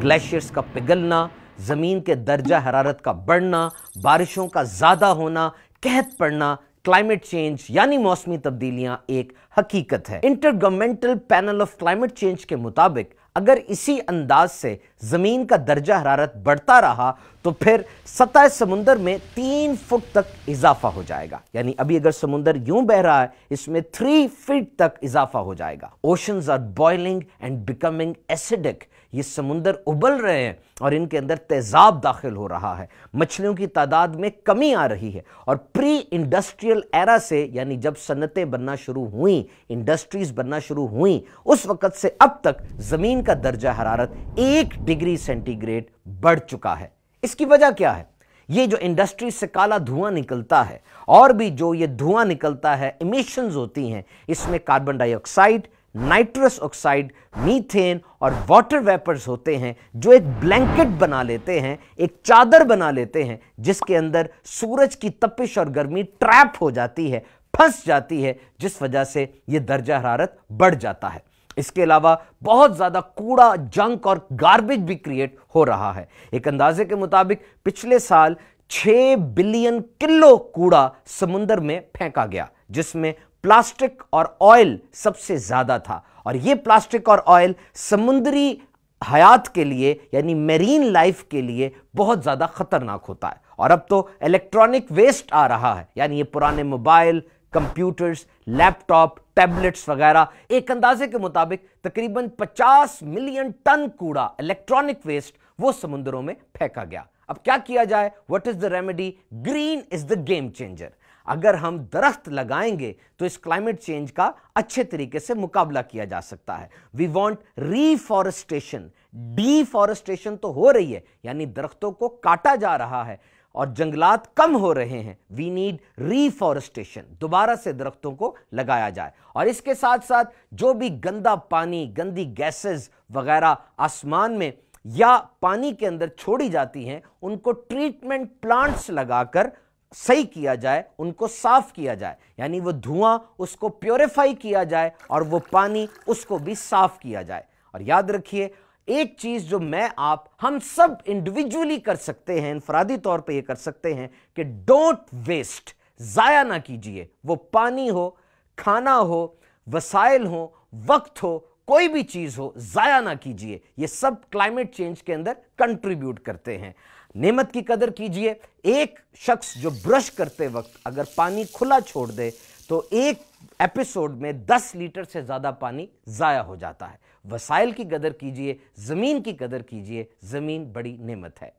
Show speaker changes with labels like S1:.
S1: Glaciers का पिघलना, ज़मीन के दर्जा हरारत का बढ़ना, बारिशों का ज़्यादा होना, कहत पड़ना, क्लाइमेट चेंज यानी मौसमी तब्दीलियां एक हकीकत है। Intergovernmental panel of climate change के मुताबिक अगर इसी अंदाज से ज़मीन का दर्जा हरारत बढ़ता रहा तो फिर सतह समुंदर में 3 फुट तक इजाफा हो जाएगा। यानी अभी अगर समुंदर यूं बह रहा है, इसमें 3 फीट तक इजाफा हो जाएगा। Oceans are boiling and becoming acidic. ये समुंदर उबल रहे हैं और इनके अंदर तेजाब दाखिल हो रहा है। मछलियों की तादाद में कमी आ रही है और प्री इंडस्ट्रियल एरा से, यानी जब सनतें बनना शुरू हुई, इंडस्ट्रीज बनना शुरू हुई, उस वक्त से अब तक जमीन का दर्जा हरारत 1 डिग्री सेंटीग्रेड बढ़ चुका है। इसकी वजह क्या है? ये जो इंडस्ट्री से काला धुआं निकलता है और भी जो ये धुआं निकलता है, इमिशंस होती हैं, इसमें carbon dioxide, nitrous oxide, methane और वाटर वेपर्स होते हैं जो एक ब्लैंकेट बना लेते हैं, एक चादर बना लेते हैं जिसके अंदर सूरज की तपिश और गर्मी ट्रैप हो जाती है, फंस जाती है, जिस वजह से यह दर्जा हरारत बढ़ जाता है। इसके अलावा बहुत ज्यादा कूड़ा, जंक और गार्बेज भी क्रिएट हो रहा है। एक अंदाजे के मुताबिक पिछले साल 6 बिलियन किलो कूड़ा समुद्र में फेंका गया, जिसमें प्लास्टिक और ऑयल सबसे ज्यादा था। और यह प्लास्टिक और ऑयल समुद्री हयात के लिए यानी मेरीन लाइफ के लिए बहुत ज्यादा खतरनाक होता है। और अब तो इलेक्ट्रॉनिक वेस्ट आ रहा है, यानी ये पुराने मोबाइल, कंप्यूटर्स, लैपटॉप, टैबलेट्स वगैरह। एक अंदाजे के मुताबिक तकरीबन 50 मिलियन टन कूड़ा, इलेक्ट्रॉनिक वेस्ट, वो समुद्रों में फेंका गया। अब क्या किया जाए? What is the remedy? Green is the game changer. अगर हम दरख्त लगाएंगे तो इस क्लाइमेट चेंज का अच्छे तरीके से मुकाबला किया जा सकता है। We want reforestation. डीफॉरेस्टेशन तो हो रही है, यानी दरख्तों को काटा जा रहा है और जंगलात कम हो रहे हैं। वी नीड रीफॉरेस्टेशन, दोबारा से दरख्तों को लगाया जाए। और इसके साथ साथ जो भी गंदा पानी, गंदी गैसेस वगैरह आसमान में या पानी के अंदर छोड़ी जाती हैं, उनको ट्रीटमेंट प्लांट्स लगाकर सही किया जाए, उनको साफ किया जाए, यानी वो धुआं उसको प्योरीफाई किया जाए और वो पानी उसको भी साफ किया जाए। और याद रखिए, एक चीज जो मैं, आप, हम सब इंडिविजुअली कर सकते हैं, इंफरादी तौर पे ये कर सकते हैं कि डोंट वेस्ट, जाया ना कीजिए। वो पानी हो, खाना हो, वसाइल हो, वक्त हो, कोई भी चीज हो, जाया ना कीजिए। ये सब क्लाइमेट चेंज के अंदर कंट्रीब्यूट करते हैं। नेमत की कदर कीजिए। एक शख्स जो ब्रश करते वक्त अगर पानी खुला छोड़ दे तो एक एपिसोड में 10 लीटर से ज्यादा पानी जाया हो जाता है। वसाइल की कदर कीजिए, जमीन की कदर कीजिए। जमीन बड़ी नेमत है।